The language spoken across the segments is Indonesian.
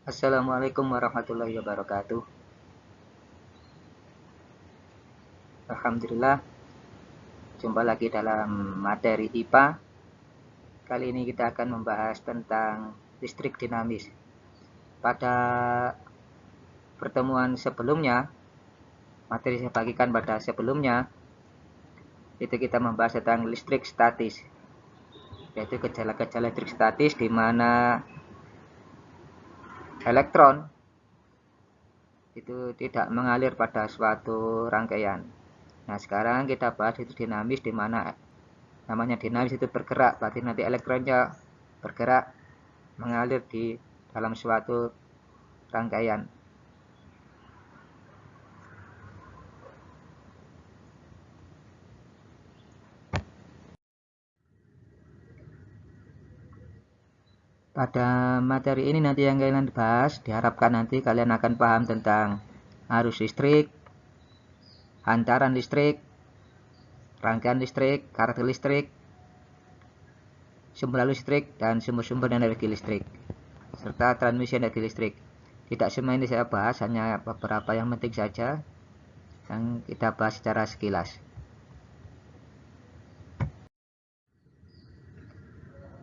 Assalamualaikum warahmatullahi wabarakatuh. Alhamdulillah, jumpa lagi dalam materi IPA. Kali ini kita akan membahas tentang listrik dinamis. Pada pertemuan sebelumnya, materi saya bagikan pada sebelumnya, itu kita membahas tentang listrik statis, yaitu gejala-gejala listrik statis di mana elektron itu tidak mengalir pada suatu rangkaian. Nah, sekarang kita bahas itu dinamis, di mana namanya dinamis itu bergerak, berarti nanti elektronnya bergerak mengalir di dalam suatu rangkaian. Pada materi ini nanti yang kalian bahas, diharapkan nanti kalian akan paham tentang arus listrik, hantaran listrik, rangkaian listrik, karakter listrik, sumber listrik, dan sumber-sumber energi listrik, serta transmisi energi listrik. Tidak semua ini saya bahas, hanya beberapa yang penting saja yang kita bahas secara sekilas.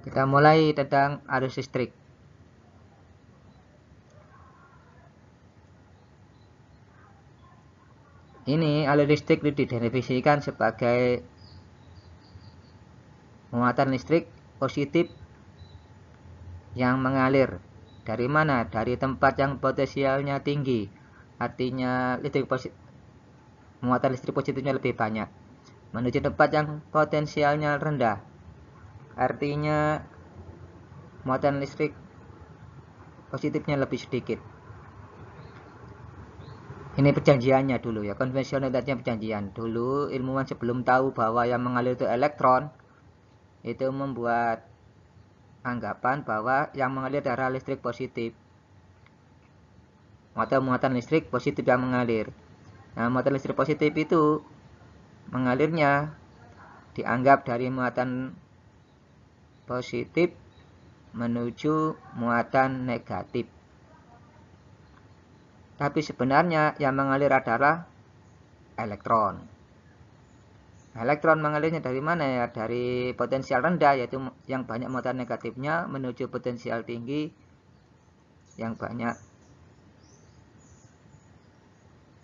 Kita mulai tentang arus listrik. Ini alur listrik didefinisikan sebagai muatan listrik positif yang mengalir dari mana? Dari tempat yang potensialnya tinggi. Artinya muatan listrik positifnya lebih banyak, menuju tempat yang potensialnya rendah. Artinya muatan listrik positifnya lebih sedikit. Ini perjanjiannya dulu ya, konvensional artinya perjanjian. Dulu ilmuwan sebelum tahu bahwa yang mengalir itu elektron, itu membuat anggapan bahwa yang mengalir adalah listrik positif atau muatan listrik positif yang mengalir. Nah, muatan listrik positif itu mengalirnya dianggap dari muatan positif menuju muatan negatif. Tapi sebenarnya yang mengalir adalah elektron. Elektron mengalirnya dari mana ya? Dari potensial rendah, yaitu yang banyak muatan negatifnya, menuju potensial tinggi yang banyak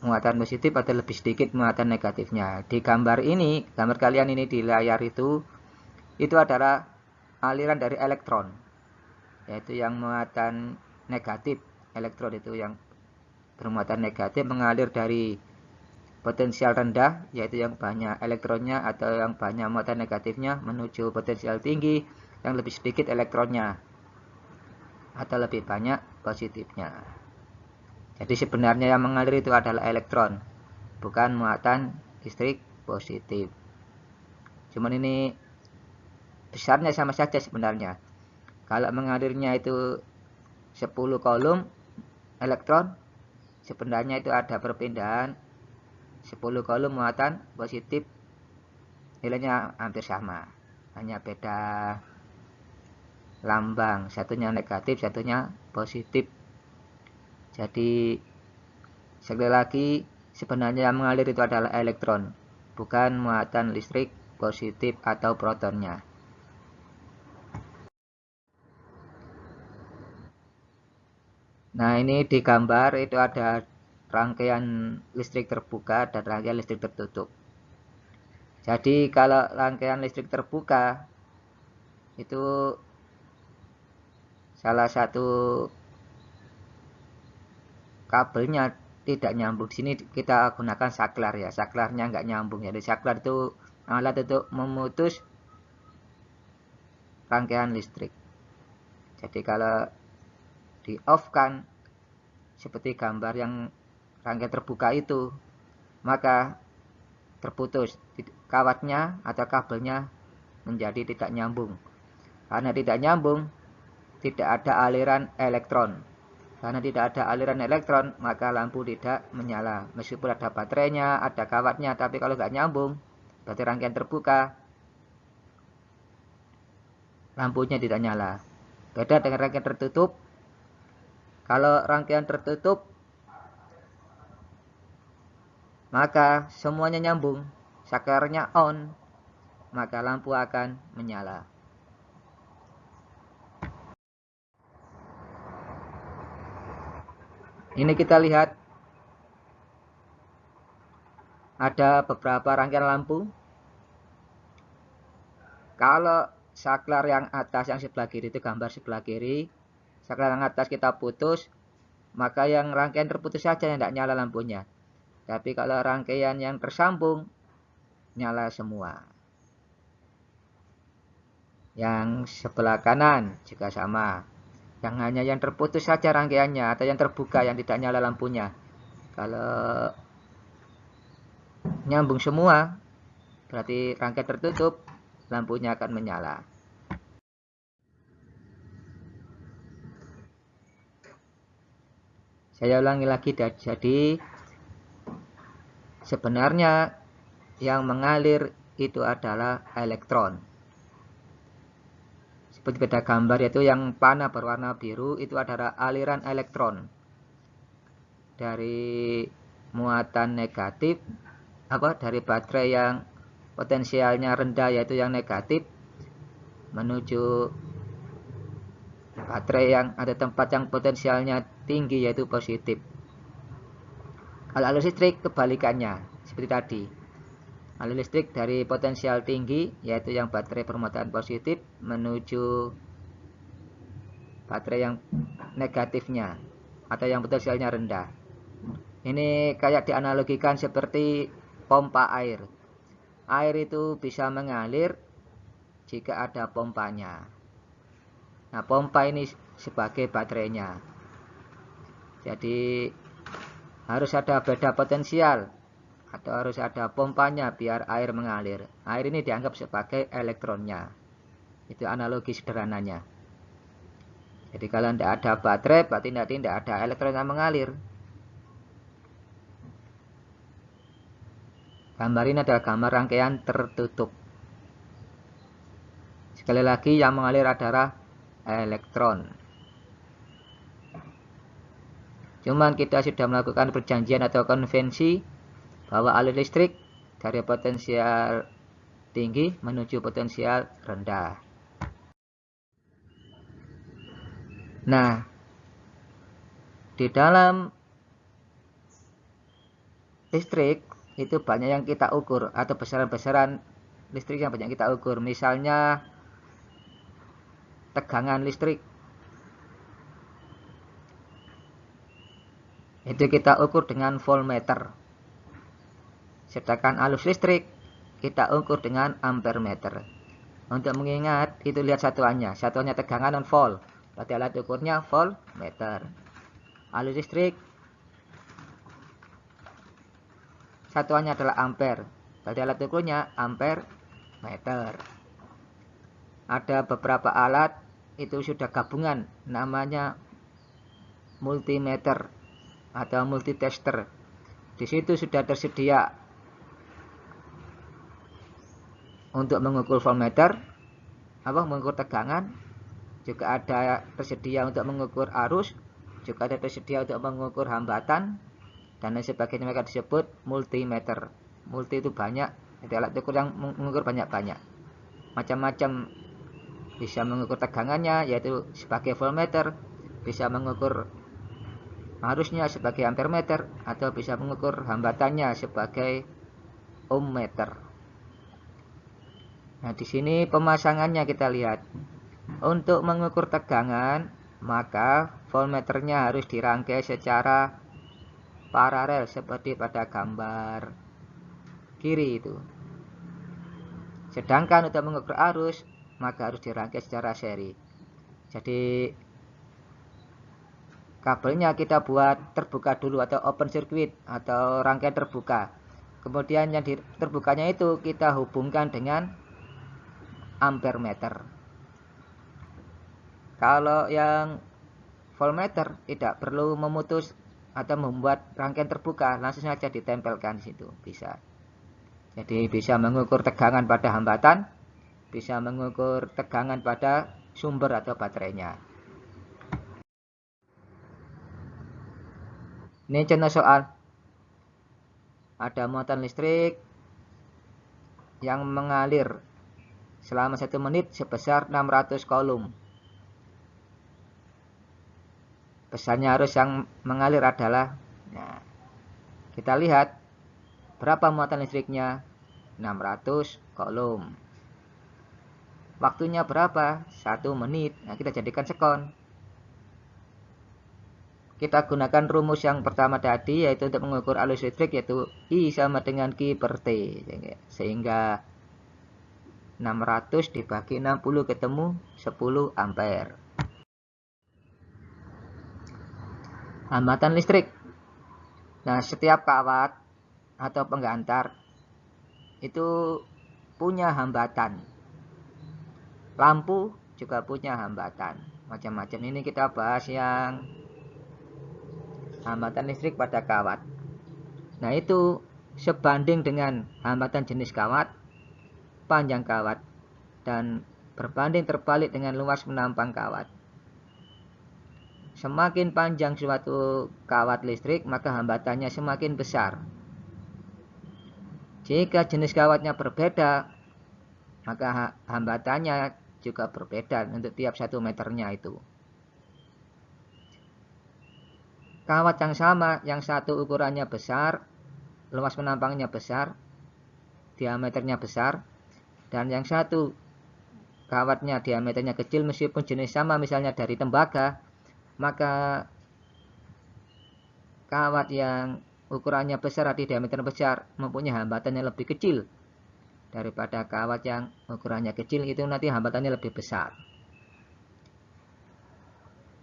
muatan positif atau lebih sedikit muatan negatifnya. Di gambar ini, gambar kalian ini di layar itu adalah aliran dari elektron, yaitu yang muatan negatif. Elektron itu yang bermuatan negatif mengalir dari potensial rendah, yaitu yang banyak elektronnya atau yang banyak muatan negatifnya, menuju potensial tinggi yang lebih sedikit elektronnya atau lebih banyak positifnya. Jadi sebenarnya yang mengalir itu adalah elektron, bukan muatan listrik positif. Cuman ini besarnya sama saja sebenarnya. Kalau mengalirnya itu 10 kolom elektron, sebenarnya itu ada perpindahan 10 kolom muatan positif, nilainya hampir sama, hanya beda lambang, satunya negatif, satunya positif. Jadi sekali lagi, sebenarnya yang mengalir itu adalah elektron, bukan muatan listrik positif atau protonnya. Nah, ini di gambar itu ada rangkaian listrik terbuka dan rangkaian listrik tertutup. Jadi kalau rangkaian listrik terbuka itu salah satu kabelnya tidak nyambung. Di sini kita gunakan saklar ya, saklarnya nggak nyambung. Jadi saklar itu alat untuk memutus rangkaian listrik. Jadi kalau di off kan seperti gambar yang rangkaian terbuka itu, maka terputus kawatnya atau kabelnya menjadi tidak nyambung. Karena tidak nyambung, tidak ada aliran elektron. Karena tidak ada aliran elektron, maka lampu tidak menyala. Meskipun ada baterainya, ada kawatnya, tapi kalau nggak nyambung, berarti rangkaian terbuka, lampunya tidak nyala. Beda dengan rangkaian tertutup, Kalau rangkaian tertutup, maka semuanya nyambung, saklarnya on, maka lampu akan menyala. Ini kita lihat ada beberapa rangkaian lampu. Kalau saklar yang atas, yang sebelah kiri itu gambar sebelah kiri, saklar yang atas kita putus, maka yang rangkaian terputus saja yang tidak nyala lampunya. Tapi kalau rangkaian yang tersambung, nyala semua. Yang sebelah kanan juga sama. Yang hanya yang terputus saja rangkaiannya, atau yang terbuka yang tidak nyala lampunya. Kalau nyambung semua, berarti rangkaian tertutup, lampunya akan menyala. Saya ulangi lagi, jadi sebenarnya yang mengalir itu adalah elektron. Seperti pada gambar yaitu yang panah berwarna biru itu adalah aliran elektron dari muatan negatif, dari baterai yang potensialnya rendah yaitu yang negatif, menuju baterai yang ada tempat yang potensialnya tinggi yaitu positif. Kalau arus listrik kebalikannya, seperti tadi. Arus listrik dari potensial tinggi yaitu yang baterai bermuatan positif menuju baterai yang negatifnya atau yang potensialnya rendah. Ini kayak dianalogikan seperti pompa air. Air itu bisa mengalir jika ada pompanya. Nah, pompa ini sebagai baterainya. Jadi harus ada beda potensial atau harus ada pompanya biar air mengalir. Air ini dianggap sebagai elektronnya. Itu analogi sederhananya. Jadi kalau tidak ada baterai, berarti tidak ada elektron yang mengalir. Gambar ini adalah gambar rangkaian tertutup. Sekali lagi, yang mengalir adalah elektron. Cuman kita sudah melakukan perjanjian atau konvensi bahwa alur listrik dari potensial tinggi menuju potensial rendah. Nah, di dalam listrik itu banyak yang kita ukur atau besaran-besaran listrik yang banyak kita ukur. Misalnya tegangan listrik. Itu kita ukur dengan voltmeter. Sedangkan arus listrik kita ukur dengan ampermeter. Untuk mengingat itu lihat satuannya. Satuannya tegangan dan volt. Berarti alat ukurnya voltmeter. Arus listrik satuannya adalah ampere. Berarti alat ukurnya ampermeter. Ada beberapa alat itu sudah gabungan namanya multimeter atau multitester. Di situ sudah tersedia untuk mengukur voltmeter, mengukur tegangan, juga ada tersedia untuk mengukur arus, juga ada tersedia untuk mengukur hambatan, dan lain sebagainya. Mereka disebut multimeter. Multi itu banyak, jadi alat ukur yang mengukur banyak-banyak. Macam-macam, bisa mengukur tegangannya yaitu sebagai voltmeter, bisa mengukur arusnya sebagai ampermeter, atau bisa mengukur hambatannya sebagai ohmmeter. Nah, di sini pemasangannya kita lihat. Untuk mengukur tegangan, maka voltmeternya harus dirangkai secara paralel seperti pada gambar kiri itu. Sedangkan untuk mengukur arus, maka harus dirangkai secara seri. Jadi kabelnya kita buat terbuka dulu atau open circuit atau rangkaian terbuka. Kemudian yang terbukanya itu kita hubungkan dengan ampermeter. Kalau yang voltmeter tidak perlu memutus atau membuat rangkaian terbuka, langsung saja ditempelkan di situ, bisa. Jadi bisa mengukur tegangan pada hambatan, bisa mengukur tegangan pada sumber atau baterainya. Ini contoh soal. Ada muatan listrik yang mengalir selama 1 menit sebesar 600 coulomb. Pesannya arus yang mengalir adalah, nah, kita lihat berapa muatan listriknya, 600 coulomb. Waktunya berapa? 1 menit. Nah, kita jadikan sekon. Kita gunakan rumus yang pertama tadi, yaitu untuk mengukur arus listrik, yaitu I sama dengan Q per T. Sehingga 600 dibagi 60 ketemu 10 ampere. Hambatan listrik. Nah, setiap kawat atau penggantar itu punya hambatan. Lampu juga punya hambatan. Macam-macam. Ini kita bahas yang hambatan listrik pada kawat. Nah, itu sebanding dengan hambatan jenis kawat, panjang kawat, dan berbanding terbalik dengan luas menampang kawat. Semakin panjang suatu kawat listrik, maka hambatannya semakin besar. Jika jenis kawatnya berbeda, maka hambatannya juga berbeda untuk tiap 1 meternya itu. Kawat yang sama, yang satu ukurannya besar, luas menampangnya besar, diameternya besar, dan yang satu kawatnya diameternya kecil meskipun jenis sama, misalnya dari tembaga, maka kawat yang ukurannya besar atau diameter besar mempunyai hambatan yang lebih kecil daripada kawat yang ukurannya kecil, itu nanti hambatannya lebih besar.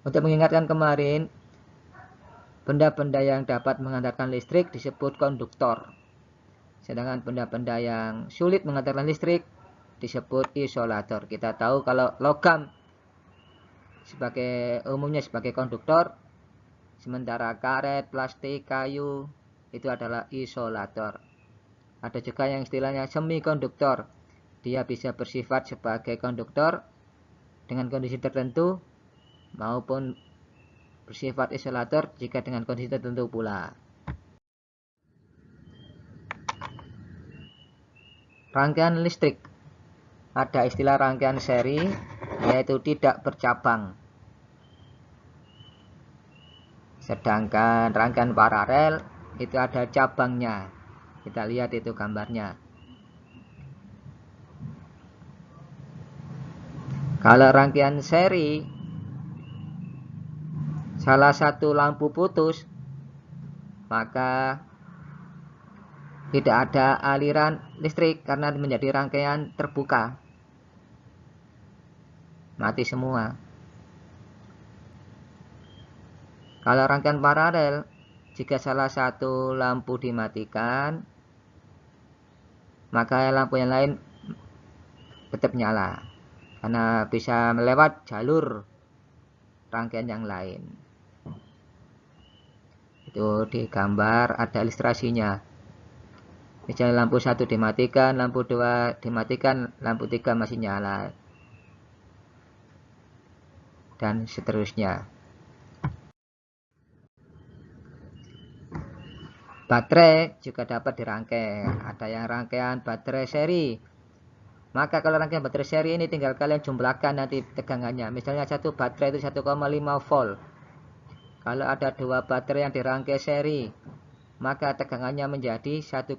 Untuk mengingatkan kemarin, benda-benda yang dapat mengantarkan listrik disebut konduktor. Sedangkan benda-benda yang sulit mengantarkan listrik disebut isolator. Kita tahu kalau logam umumnya sebagai konduktor, sementara karet, plastik, kayu itu adalah isolator. Ada juga yang istilahnya semikonduktor. Dia bisa bersifat sebagai konduktor dengan kondisi tertentu maupun bersifat isolator jika dengan kondisi tertentu pula. Rangkaian listrik. Ada istilah rangkaian seri, yaitu tidak bercabang. Sedangkan rangkaian paralel itu ada cabangnya. Kita lihat itu gambarnya. Kalau rangkaian seri, salah satu lampu putus, maka tidak ada aliran listrik karena menjadi rangkaian terbuka. Mati semua. Kalau rangkaian paralel, jika salah satu lampu dimatikan, maka lampu yang lain tetap nyala karena bisa melewat jalur rangkaian yang lain. Itu di gambar ada ilustrasinya. Misalnya lampu 1 dimatikan, lampu 2 dimatikan, lampu 3 masih nyala, dan seterusnya. Baterai juga dapat dirangkai. Ada yang rangkaian baterai seri. Maka kalau rangkaian baterai seri ini tinggal kalian jumlahkan nanti tegangannya. Misalnya satu baterai itu 1,5 volt. Kalau ada 2 baterai yang dirangkai seri, maka tegangannya menjadi 1,5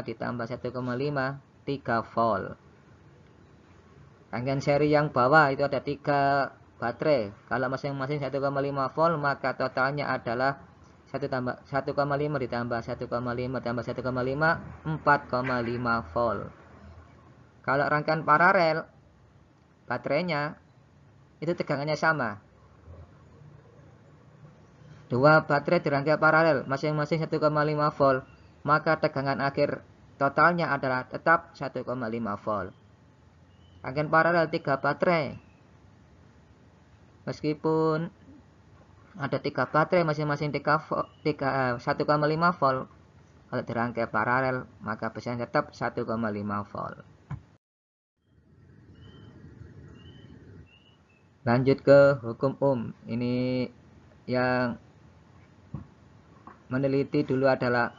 ditambah 1,5, 3 volt. Rangkaian seri yang bawah itu ada 3 baterai. Kalau masing-masing 1,5 volt, maka totalnya adalah 1,5 ditambah 1,5 tambah 1,5, 4,5 volt. Kalau rangkaian paralel, baterainya itu tegangannya sama. 2 baterai dirangkai paralel, masing-masing 1,5 volt, maka tegangan akhir totalnya adalah tetap 1,5 volt. Rangkaian paralel 3 baterai, meskipun ada 3 baterai masing-masing 1,5 volt, kalau dirangkai paralel maka biasanya tetap 1,5 volt. Lanjut ke hukum Ohm. Ini yang meneliti dulu adalah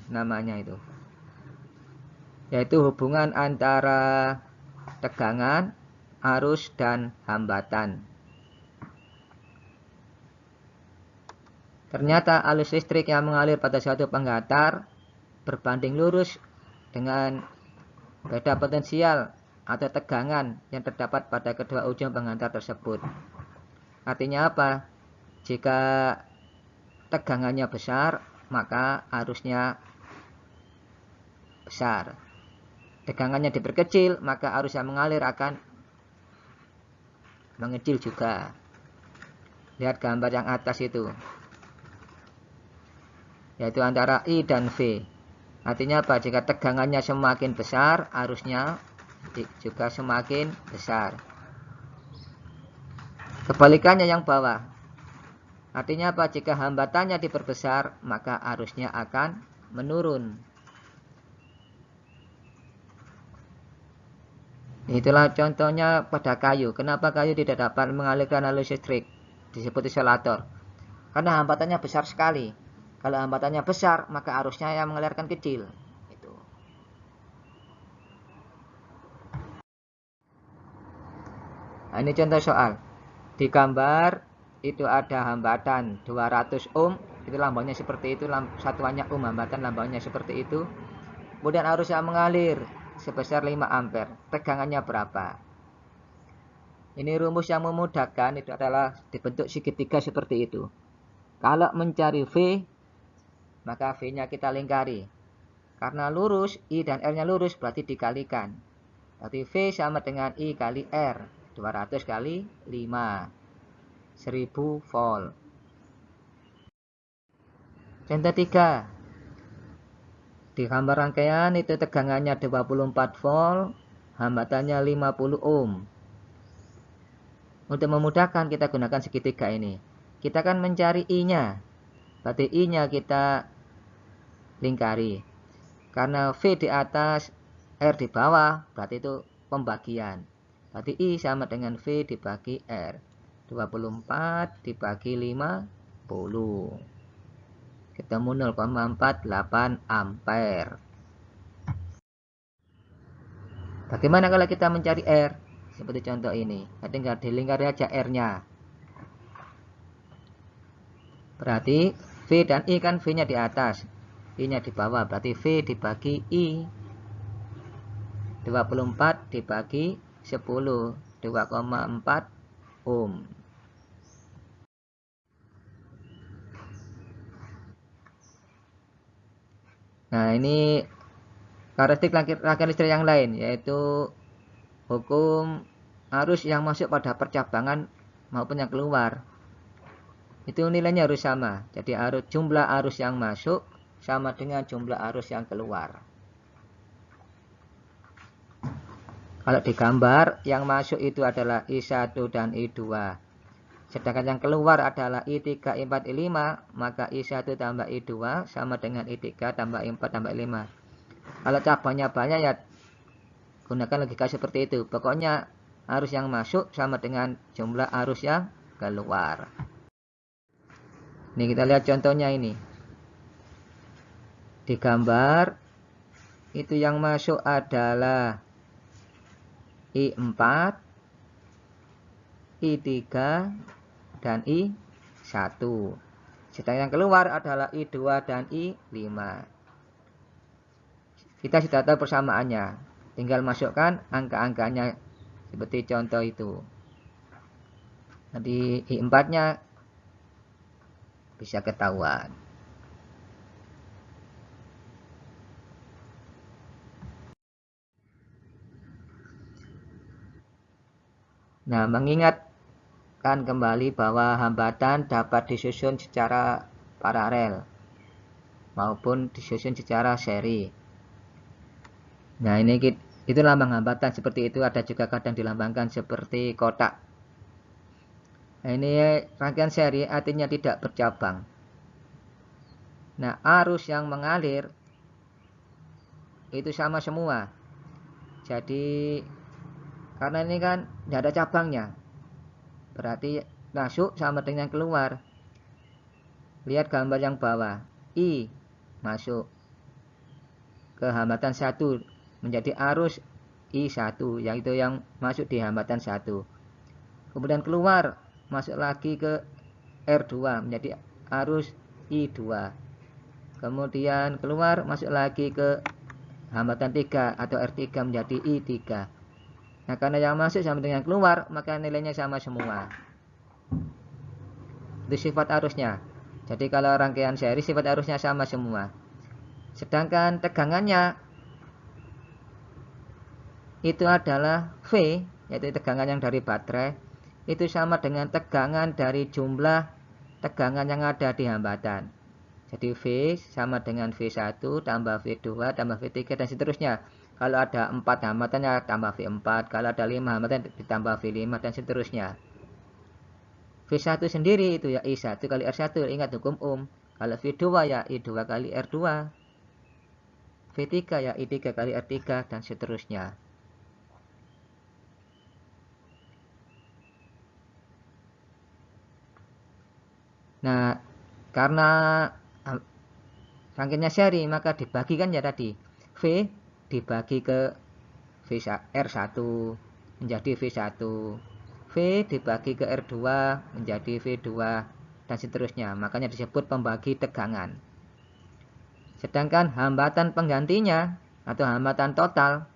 namanya itu, yaitu hubungan antara tegangan, arus, dan hambatan. Ternyata arus listrik yang mengalir pada suatu penggetar berbanding lurus dengan beda potensial atau tegangan yang terdapat pada kedua ujung penghantar tersebut. Artinya apa? Jika tegangannya besar, maka arusnya besar. Tegangannya diperkecil, maka arus yang mengalir akan mengecil juga. Lihat gambar yang atas itu, yaitu antara I dan V. Artinya apa? Jika tegangannya semakin besar, arusnya juga semakin besar. Kebalikannya yang bawah. Artinya apa? Jika hambatannya diperbesar, maka arusnya akan menurun. Itulah contohnya pada kayu. Kenapa kayu tidak dapat mengalirkan arus listrik? Disebut isolator. Karena hambatannya besar sekali. Kalau hambatannya besar, maka arusnya yang mengalirkan kecil. Itu. Nah, ini contoh soal. Di gambar itu ada hambatan 200 ohm. Itu lambangnya seperti itu. Satuannya ohm, hambatan lambangnya seperti itu. Kemudian arus yang mengalir sebesar 5 ampere. Tegangannya berapa? Ini rumus yang memudahkan itu adalah dibentuk segitiga seperti itu. Kalau mencari V, maka V-nya kita lingkari. Karena lurus, I dan R-nya lurus, berarti dikalikan. Berarti V sama dengan I kali R. 200 kali 5. 1000 volt. Contoh 3. Di gambar rangkaian itu tegangannya 24 volt, hambatannya 50 ohm. Untuk memudahkan kita gunakan segitiga ini. Kita akan mencari I-nya. Berarti I-nya kita lingkari. Karena V di atas, R di bawah, berarti itu pembagian. Berarti I sama dengan V dibagi R. 24 dibagi 50. Ketemu 0,48 ampere. Bagaimana kalau kita mencari R? Seperti contoh ini. Tinggal dilingkari aja R-nya. Berarti V dan I kan V-nya di atas, I-nya di bawah. Berarti V dibagi I. 24 dibagi 10. 2,4 ohm. Nah, ini karakteristik rangkaian listrik yang lain, yaitu hukum arus yang masuk pada percabangan maupun yang keluar. Itu nilainya harus sama. Jadi jumlah arus yang masuk sama dengan jumlah arus yang keluar. Kalau digambar, yang masuk itu adalah I1 dan I2. Sedangkan yang keluar adalah I3, I4, I5, maka I1 tambah I2 sama dengan I3 tambah I4 tambah I5. Kalau cabangnya banyak ya gunakan logika seperti itu. Pokoknya arus yang masuk sama dengan jumlah arus yang keluar. Ini kita lihat contohnya ini. Di gambar itu yang masuk adalah I4, I3, dan I1. Sedangkan yang keluar adalah I2 dan I5. Kita sudah tahu persamaannya. Tinggal masukkan angka-angkanya seperti contoh itu. Nanti I4-nya bisa ketahuan. Nah, mengingatkan kembali bahwa hambatan dapat disusun secara paralel maupun disusun secara seri. Nah, itu lambang hambatan seperti itu. Ada juga kadang dilambangkan seperti kotak. Nah, ini rangkaian seri artinya tidak bercabang. Nah, arus yang mengalir itu sama semua. Jadi karena ini kan tidak ada cabangnya, berarti masuk sama dengan keluar. Lihat gambar yang bawah. I masuk ke hambatan 1 menjadi arus I1, yaitu yang masuk di hambatan 1. Kemudian keluar, masuk lagi ke R2 menjadi arus I2. Kemudian keluar, masuk lagi ke hambatan 3 atau R3 menjadi I3. Nah, karena yang masuk sama dengan keluar, maka nilainya sama semua. Itu sifat arusnya. Jadi kalau rangkaian seri sifat arusnya sama semua. Sedangkan tegangannya itu adalah V, yaitu tegangan yang dari baterai, itu sama dengan tegangan dari jumlah tegangan yang ada di hambatan. Jadi V sama dengan V1 tambah V2 tambah V3 dan seterusnya. Kalau ada 4 hambatan ya tambah V4, kalau ada 5 hambatan ditambah V5 dan seterusnya. V1 sendiri itu ya I1 kali R1, ingat hukum Ohm. Kalau V2 ya I2 kali R2. V3 ya I3 kali R3 dan seterusnya. Nah, karena rangkaiannya seri, maka dibagikan ya tadi. V dibagi ke R1 menjadi V1. V dibagi ke R2 menjadi V2 dan seterusnya. Makanya disebut pembagi tegangan. Sedangkan hambatan penggantinya atau hambatan total,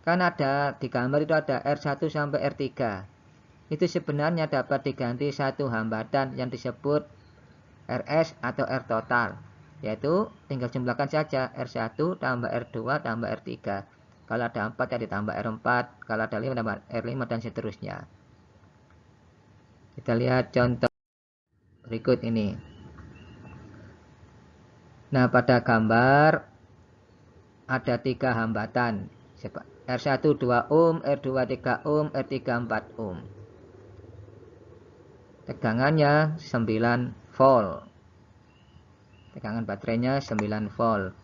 kan ada di gambar itu ada R1 sampai R3. Itu sebenarnya dapat diganti satu hambatan yang disebut RS atau R total, yaitu tinggal jumlahkan saja R1 tambah R2 tambah R3. Kalau ada 4 ya ditambah R4, kalau ada 5 tambah R5 dan seterusnya. Kita lihat contoh berikut ini. Nah, pada gambar ada 3 hambatan. R1 2 ohm, R2 3 ohm, R3 4 ohm. Tegangannya 9 volt. Tegangan baterainya 9 volt.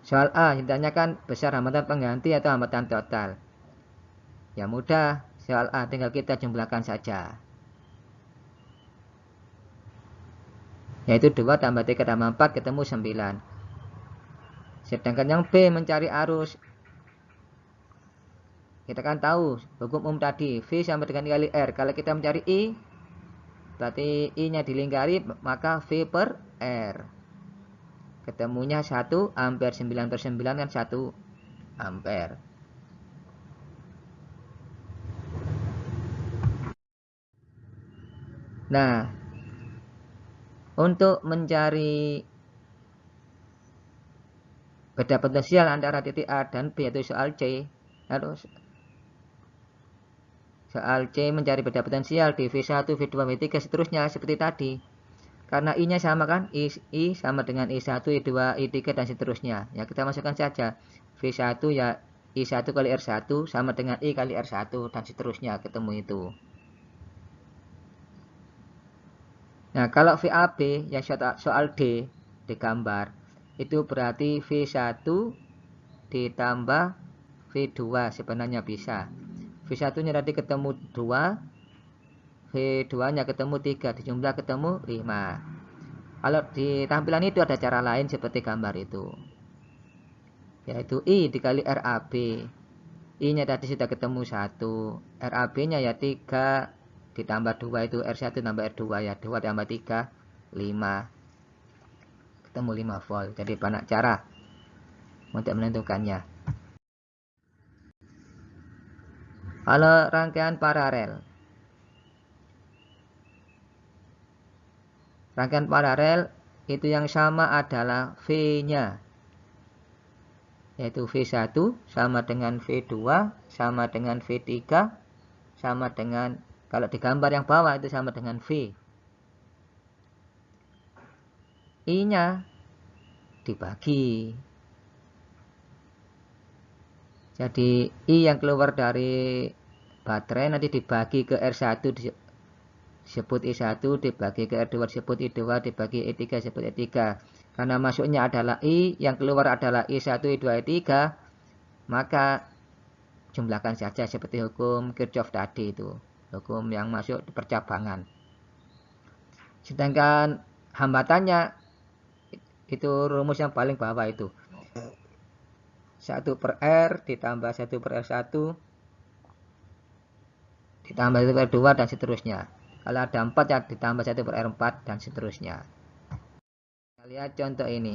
Soal A ditanyakan besar hambatan pengganti atau hambatan total. Ya mudah, soal A tinggal kita jumlahkan saja. Yaitu 2 tambah 3 tambah 4 ketemu 9. Sedangkan yang B mencari arus. Kita kan tahu hukum Ohm tadi, V sama dengan I kali R. Kalau kita mencari I, berarti I-nya dilingkari, maka V per R. Ketemunya 1 ampere, 9 per 9 kan 1 ampere. Nah, untuk mencari beda potensial antara titik A dan B, yaitu soal C, harus soal C mencari beda potensial di V1, V2, V3 seterusnya seperti tadi. Karena I-nya sama kan, I sama dengan I1, I2, I3 dan seterusnya. Ya kita masukkan saja. V1 ya I1 kali R1 sama dengan I kali R1 dan seterusnya, ketemu itu. Nah, kalau VAB yang soal D digambar, itu berarti V1 ditambah V2 sebenarnya bisa. V1-nya tadi ketemu 2, V2-nya ketemu 3, dijumlah ketemu 5. Kalau di tampilan itu ada cara lain seperti gambar itu, yaitu I dikali RAB. I-nya tadi sudah ketemu 1, RAB-nya ya 3, ditambah 2 itu R1 tambah R2 ya 2 tambah 3, 5. Ketemu 5 volt. Jadi banyak cara untuk menentukannya. Kalau rangkaian paralel, rangkaian paralel itu yang sama adalah V-nya, yaitu V1 sama dengan V2 sama dengan V3 sama dengan, kalau di gambar yang bawah itu sama dengan V. I-nya dibagi. Jadi I yang keluar dari baterai nanti dibagi ke R1 disebut I1, dibagi ke R2 disebut I2, dibagi I3 disebut I3. Karena masuknya adalah I, yang keluar adalah I1, I2, I3, maka jumlahkan saja seperti hukum Kirchhoff tadi itu, hukum yang masuk di percabangan. Sedangkan hambatannya itu rumus yang paling bawah itu 1 per R ditambah 1 per R1 ditambah 1 per R2 dan seterusnya. Kalau ada 4 ya ditambah 1 per R4 dan seterusnya. Kita lihat contoh ini.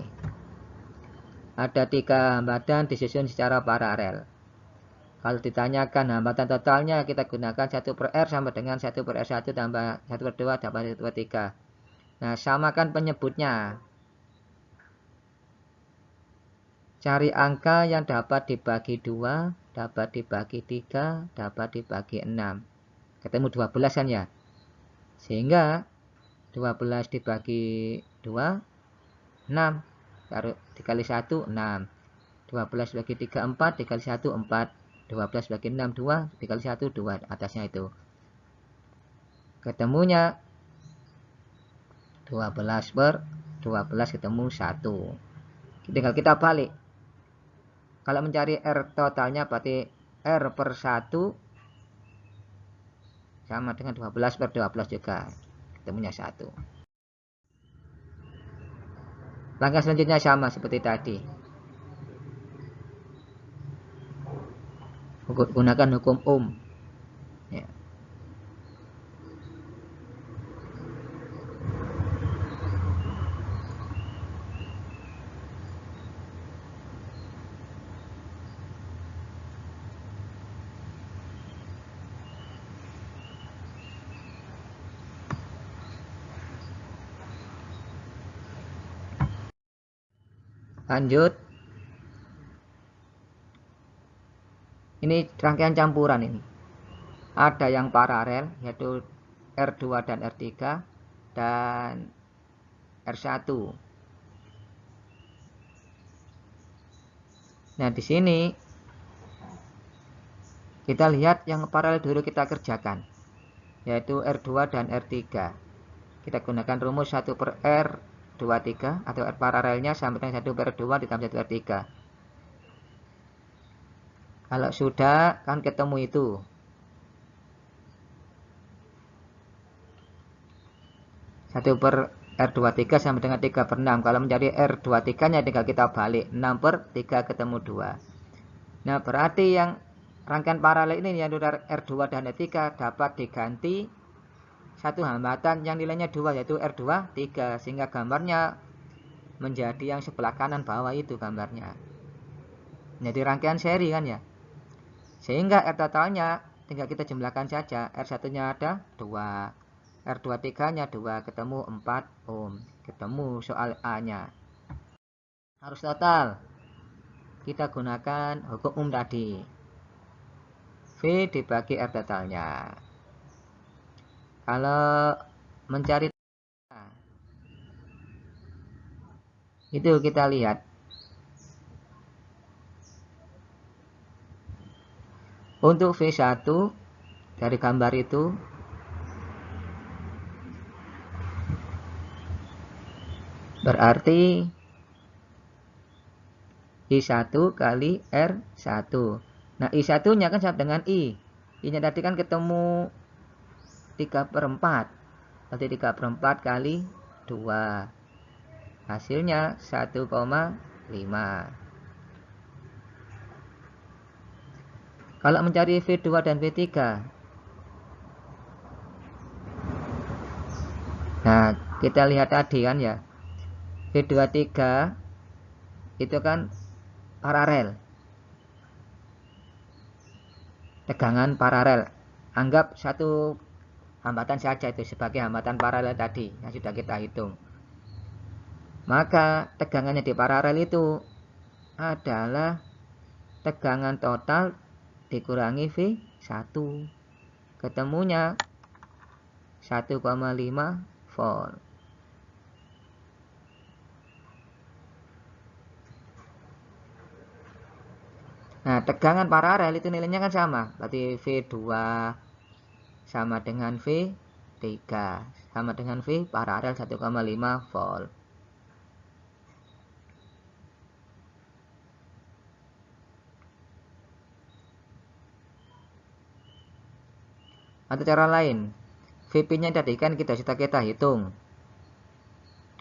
Ada 3 hambatan disusun secara paralel. Kalau ditanyakan hambatan totalnya, kita gunakan 1 per R sama dengan 1 per R1 tambah 1 per 2 tambah 1 per 3. Nah, samakan penyebutnya. Cari angka yang dapat dibagi 2, dapat dibagi 3, dapat dibagi 6. Ketemu 12 kan ya? Sehingga 12 dibagi 2, 6. Dikali 1, 6. 12 bagi 3, 4. Dikali 1, 4. 12 bagi 6, 2. Dikali 1, 2. Atasnya itu. Ketemunya 12 per 12 ketemu 1. Tinggal kita balik. Kalau mencari R totalnya berarti R per 1 sama dengan 12 per 12 juga. Ketemunya 1. Langkah selanjutnya sama seperti tadi. Gunakan hukum Ohm. Ya. Lanjut. Ini rangkaian campuran ini. Ada yang paralel yaitu R2 dan R3 dan R1. Nah, di sini kita lihat yang paralel dulu kita kerjakan, yaitu R2 dan R3. Kita gunakan rumus 1 per R23 atau R paralelnya sama dengan 1 per 2 ditambah 1 per 3. Kalau sudah kan ketemu itu. Satu per R23 sama dengan 3 per 6. Kalau mencari R23 nya tinggal kita balik. 6 per 3 ketemu 2. Nah, berarti yang rangkaian paralel ini yang R2 dan R3 dapat diganti satu hambatan yang nilainya 2 yaitu R2 3, sehingga gambarnya menjadi yang sebelah kanan bawah itu gambarnya. Jadi rangkaian seri kan ya. Sehingga R totalnya tinggal kita jumlahkan saja. R1 nya ada 2, R23 nya 2, ketemu 4 ohm. Ketemu soal A nya. Harus total. Kita gunakan hukum tadi. V dibagi R totalnya. Kalau mencari itu kita lihat. Untuk V1 dari gambar itu berarti I1 kali R1. Nah, I1 nya kan sama dengan I. I nya tadi kan ketemu 3 per 4. Berarti 3 per 4 kali 2. Hasilnya 1,5. Kalau mencari V2 dan V3. Nah, kita lihat tadi kan ya. V23 itu kan paralel. Tegangan paralel. Anggap satu hambatan saja itu sebagai hambatan paralel tadi yang sudah kita hitung. Maka tegangannya di paralel itu adalah tegangan total dikurangi V1. Ketemunya 1,5 volt. Nah, tegangan paralel itu nilainya kan sama. Berarti V2 sama dengan V3 sama dengan V paralel 1,5 volt. Atau cara lain, VP nya tadi kan kita hitung.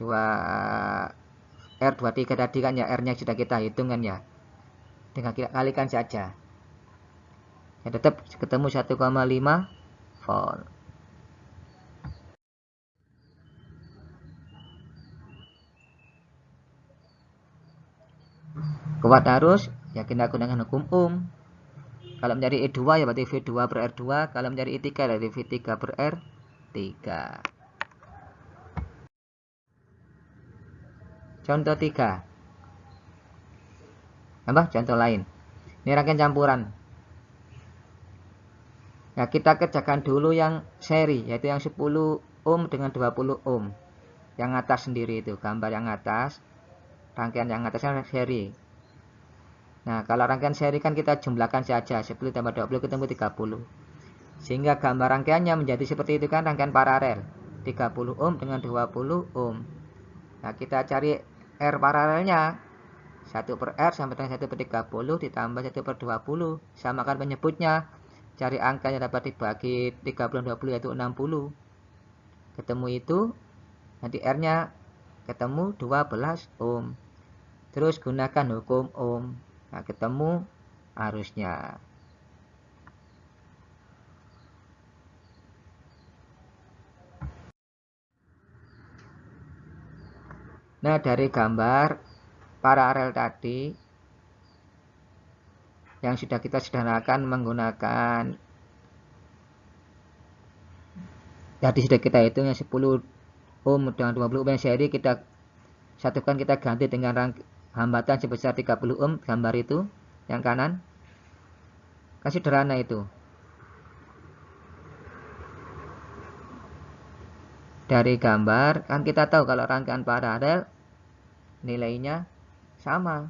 R23 tadi kan ya, R-nya sudah kita hitung kan ya. Dengan kita kalikan saja. Ya tetap ketemu 1,5 volt. Kuat arus, ya kita gunakan hukum Ohm. Kalau mencari E2 ya berarti V2 per R2. Kalau mencari E3 berarti V3 per R3. Contoh 3. Contoh lain. Ini rangkaian campuran. Ya kita kerjakan dulu yang seri, yaitu yang 10 ohm dengan 20 ohm. Yang atas sendiri itu, gambar yang atas. Rangkaian yang atasnya seri. Nah, kalau rangkaian seri kan kita jumlahkan saja, 10 tambah 20 ketemu 30. Sehingga gambar rangkaiannya menjadi seperti itu kan, rangkaian paralel. 30 ohm dengan 20 ohm. Nah, kita cari R paralelnya. 1 per R sampai dengan 1 per 30 ditambah 1 per 20. Samakan penyebutnya. Cari angka yang dapat dibagi 30 dan 20 yaitu 60. Ketemu itu, nanti R-nya ketemu 12 ohm. Terus gunakan hukum Ohm. Nah, ketemu arusnya. Nah, dari gambar paralel tadi yang sudah kita sederhanakan menggunakan tadi sudah kita hitung yang 10 ohm dengan 20 ohm yang seri, kita satukan, kita ganti dengan hambatan sebesar 30 ohm, gambar itu yang kanan. Kan sederhana itu. Dari gambar kan kita tahu kalau rangkaian paralel nilainya sama.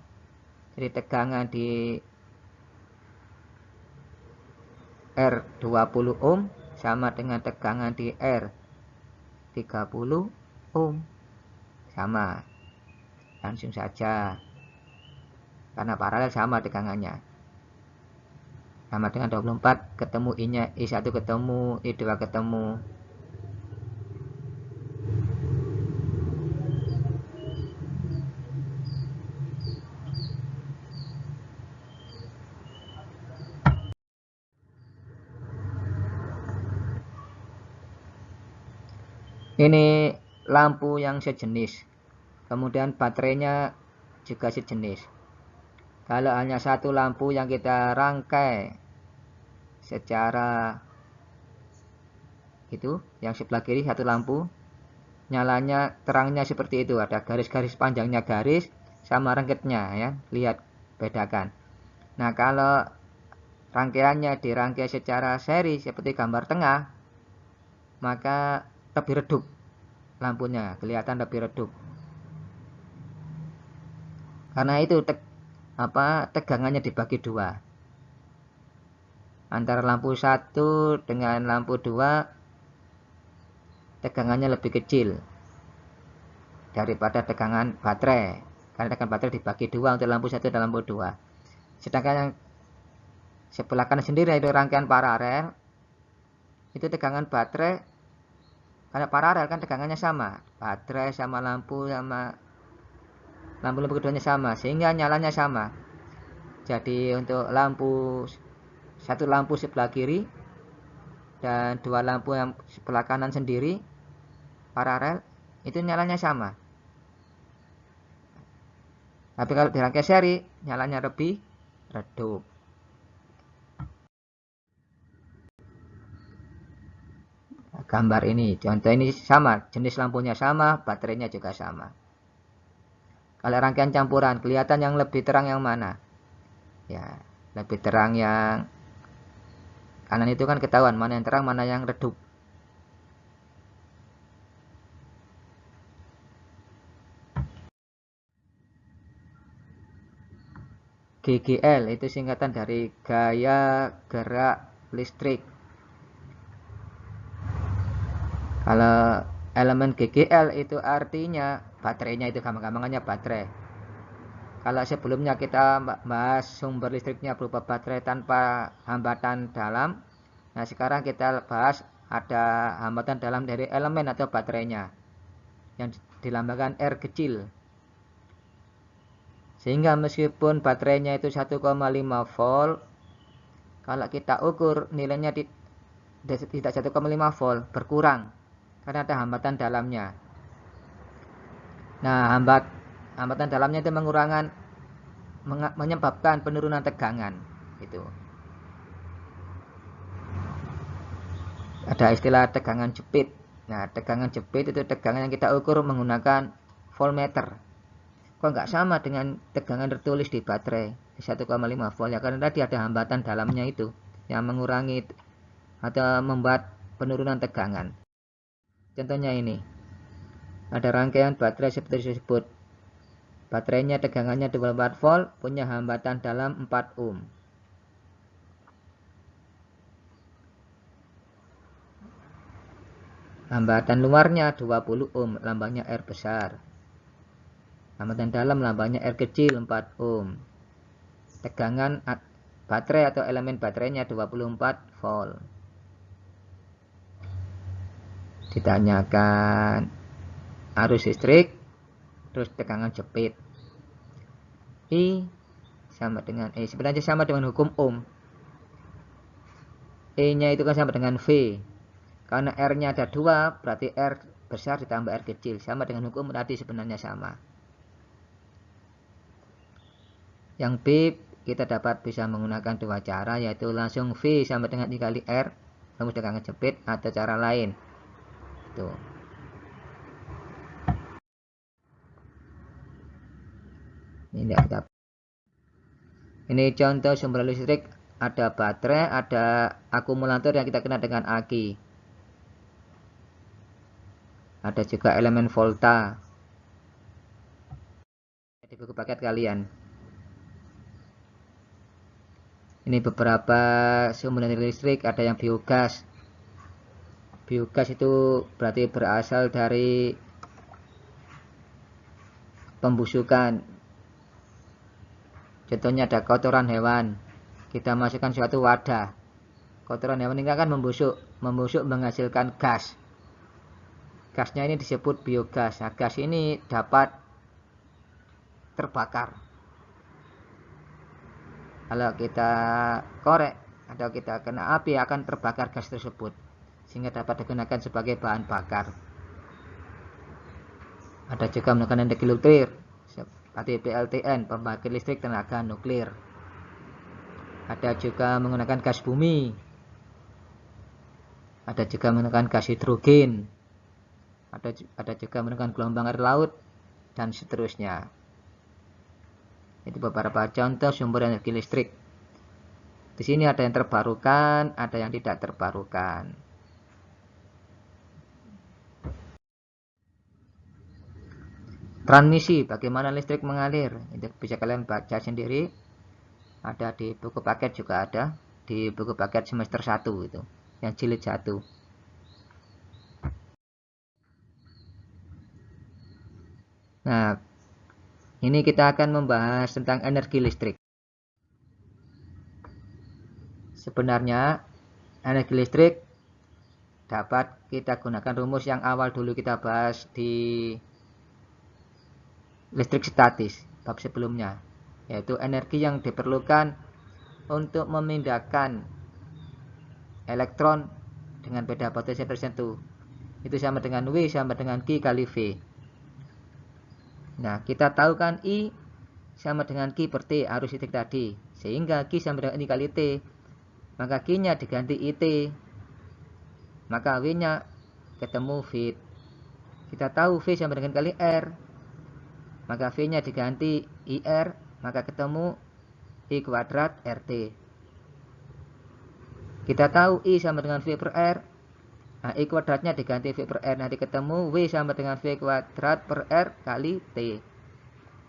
Jadi tegangan di R20 ohm sama dengan tegangan di R30 ohm. Sama. Langsung saja. Karena paralel sama tegangannya. Sama dengan 24, ketemu I-nya, I1 ketemu, I2 ketemu. Ini lampu yang sejenis. Kemudian baterainya juga sejenis. Kalau hanya satu lampu yang kita rangkai secara itu, yang sebelah kiri satu lampu, nyalanya terangnya seperti itu, ada garis-garis panjangnya garis sama renggetnya ya, lihat bedakan. Nah, kalau rangkaiannya dirangkai secara seri seperti gambar tengah, maka lebih redup lampunya, kelihatan lebih redup. Karena itu tegangannya dibagi dua. Antara lampu 1 dengan lampu 2 tegangannya lebih kecil daripada tegangan baterai. Karena tegangan baterai dibagi dua untuk lampu 1 dan lampu 2. Sedangkan yang sebelah kanan sendiri itu rangkaian paralel, itu tegangan baterai, karena paralel kan tegangannya sama, baterai sama lampu keduanya sama, sehingga nyalanya sama. Jadi untuk satu lampu sebelah kiri dan dua lampu yang sebelah kanan sendiri paralel, itu nyalanya sama. Tapi kalau dirangkai seri, nyalanya lebih redup. Gambar ini, contoh ini sama, jenis lampunya sama, baterainya juga sama. Kalau rangkaian campuran, kelihatan yang lebih terang yang mana? Ya, lebih terang yang kanan itu kan ketahuan mana yang terang, mana yang redup. GGL itu singkatan dari gaya gerak listrik. Kalau elemen GGL itu artinya baterainya, itu gampang-gampangannya baterai. Kalau sebelumnya kita bahas sumber listriknya berupa baterai tanpa hambatan dalam, nah sekarang kita bahas ada hambatan dalam dari elemen atau baterainya. yang dilambangkan R kecil. Sehingga meskipun baterainya itu 1,5 volt, kalau kita ukur nilainya tidak 1,5 volt, berkurang karena ada hambatan dalamnya. Nah, hambatan dalamnya itu menyebabkan penurunan tegangan. Itu ada istilah tegangan jepit. Nah, tegangan jepit itu tegangan yang kita ukur menggunakan voltmeter. Kok nggak sama dengan tegangan tertulis di baterai 1,5 volt ya, karena tadi ada hambatan dalamnya itu yang mengurangi atau membuat penurunan tegangan. Contohnya ini, ada rangkaian baterai seperti tersebut. Baterainya tegangannya 24 volt, punya hambatan dalam 4 ohm. Hambatan luarnya 20 ohm, lambangnya R besar. Hambatan dalam lambangnya R kecil 4 ohm. Tegangan baterai atau elemen baterainya 24 volt. Ditanyakan arus listrik, terus tegangan jepit. I sama dengan E, sebenarnya sama dengan hukum Ohm. E nya itu kan sama dengan V. Karena R nya ada 2, berarti R besar ditambah R kecil, sama dengan hukum tadi, sebenarnya sama. Yang B kita dapat bisa menggunakan dua cara, yaitu langsung V sama dengan I kali R, rumus tegangan jepit, atau cara lain. Tuh. Ini contoh sumber listrik, ada baterai, ada akumulator yang kita kenal dengan aki. Ada juga elemen volta di buku paket kalian. Ini beberapa sumber listrik, ada yang biogas. Biogas itu berarti berasal dari pembusukan. Contohnya ada kotoran hewan, kita masukkan suatu wadah. Kotoran hewan ini akan membusuk menghasilkan gas. Gasnya ini disebut biogas. Nah, gas ini dapat terbakar. Kalau kita korek atau kita kena api, akan terbakar gas tersebut, sehingga dapat digunakan sebagai bahan bakar. Ada juga menggunakan energi nuklir seperti PLTN, pembangkit listrik tenaga nuklir. Ada juga menggunakan gas bumi. Ada juga menggunakan gas hidrogen. Ada juga menggunakan gelombang air laut, dan seterusnya. Itu beberapa contoh sumber energi listrik. Di sini ada yang terbarukan, ada yang tidak terbarukan. Transmisi, bagaimana listrik mengalir, itu bisa kalian baca sendiri. Ada di buku paket, juga ada di buku paket semester 1 itu, yang jilid 1. Nah, ini kita akan membahas tentang energi listrik. Sebenarnya energi listrik dapat kita gunakan rumus yang awal dulu kita bahas di listrik statis bab sebelumnya, yaitu energi yang diperlukan untuk memindahkan elektron dengan beda potensi tertentu. Itu sama dengan W sama dengan Q kali V. Nah, kita tahu kan I sama dengan Q per T, arus listrik tadi. Sehingga Q sama dengan I kali T. Maka Q-nya diganti IT. Maka W-nya ketemu V. Kita tahu V sama dengan kali R. Maka V-nya diganti IR. Maka ketemu I kuadrat RT. Kita tahu I sama dengan V per R. Nah, I kuadratnya diganti V per R, nanti ketemu W sama dengan V kuadrat per R kali T.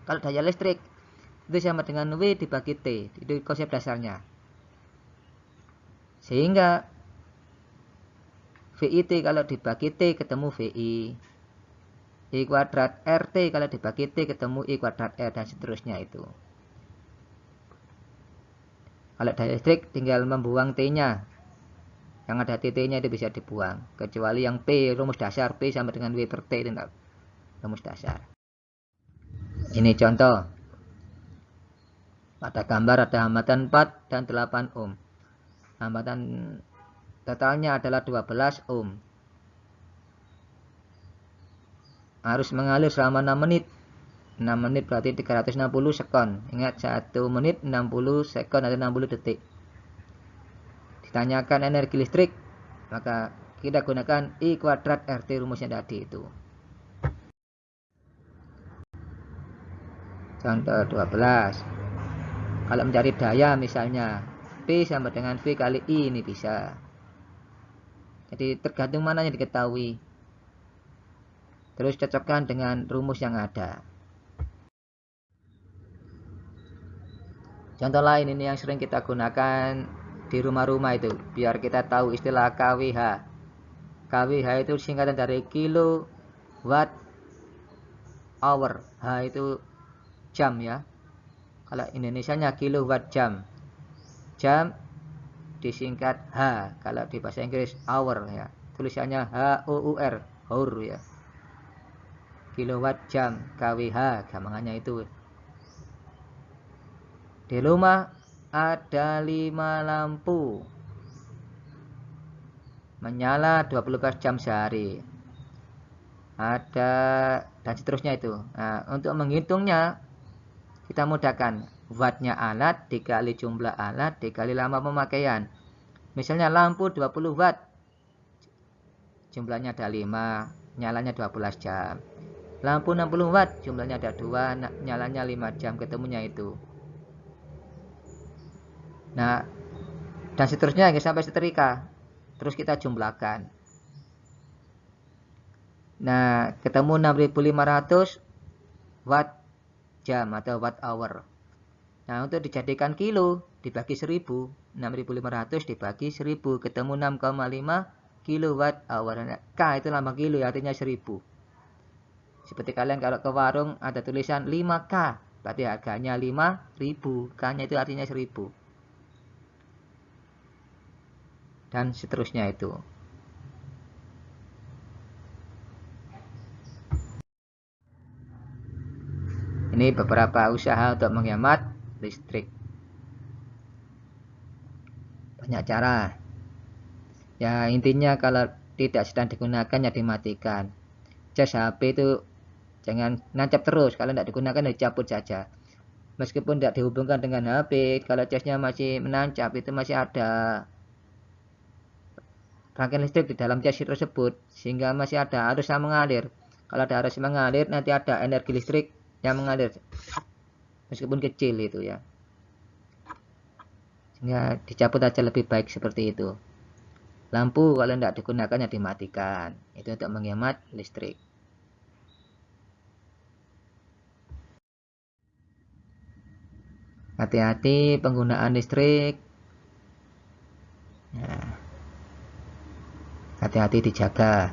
Kalau daya listrik itu sama dengan W dibagi T, itu konsep dasarnya. Sehingga VIT kalau dibagi T ketemu VI. I kuadrat RT kalau dibagi T ketemu I kuadrat R, dan seterusnya itu. Kalau daya listrik tinggal membuang T-nya. Yang ada TT-nya itu bisa dibuang, kecuali yang P, rumus dasar P sama dengan W per T itu enggak. rumus dasar. Ini contoh. Pada gambar ada hambatan 4 dan 8 ohm. Hambatan totalnya adalah 12 ohm. Harus mengalir selama 6 menit. 6 menit berarti 360 sekon. Ingat, 1 menit 60 sekon atau 60 detik. Ditanyakan energi listrik, maka kita gunakan I kuadrat RT rumusnya tadi itu. Contoh 12. Kalau mencari daya misalnya P sama dengan V kali I, ini bisa. Jadi tergantung mana yang diketahui. Terus cocokkan dengan rumus yang ada. Contoh lain ini yang sering kita gunakan di rumah-rumah itu, biar kita tahu istilah kWh. kWh itu singkatan dari kilo watt hour. H itu jam ya. Kalau Indonesianya kilowatt jam. Jam disingkat H. Kalau di bahasa Inggris hour ya. Tulisannya HOUR, hour ya. Kilowatt jam, kWh, gampangannya itu. Di rumah ada 5 lampu. Menyala 24 jam sehari. Ada dan seterusnya itu. Nah, untuk menghitungnya kita mudahkan, wattnya alat dikali jumlah alat dikali lama pemakaian. Misalnya lampu 20 watt, jumlahnya ada 5, nyalanya 12 jam. Lampu 60 watt, jumlahnya ada 2, nyalanya 5 jam, ketemunya itu. Nah, dan seterusnya sampai setrika. Terus kita jumlahkan. Nah, ketemu 6500 watt jam atau watt hour. Nah, untuk dijadikan kilo dibagi 1000, 6500 dibagi 1000 ketemu 6,5 kilowatt hour. K itu lambang kilo, artinya 1000. Seperti kalian kalau ke warung ada tulisan 5K, berarti harganya 5000. K-nya itu artinya 1000. Dan seterusnya itu. Ini beberapa usaha untuk menghemat listrik. Banyak cara. Ya intinya kalau tidak sedang digunakan ya dimatikan. Cas HP itu jangan nancap terus. Kalau tidak digunakan ya dicabut saja. Meskipun tidak dihubungkan dengan HP, kalau casnya masih menancap itu masih ada rangkaian listrik di dalam cas tersebut, sehingga masih ada arus yang mengalir. Kalau ada arus yang mengalir, nanti ada energi listrik yang mengalir, meskipun kecil itu ya. Sehingga dicabut aja lebih baik seperti itu. Lampu kalau tidak digunakan ya dimatikan. Itu untuk menghemat listrik. Hati-hati penggunaan listrik. Hati-hati dijaga.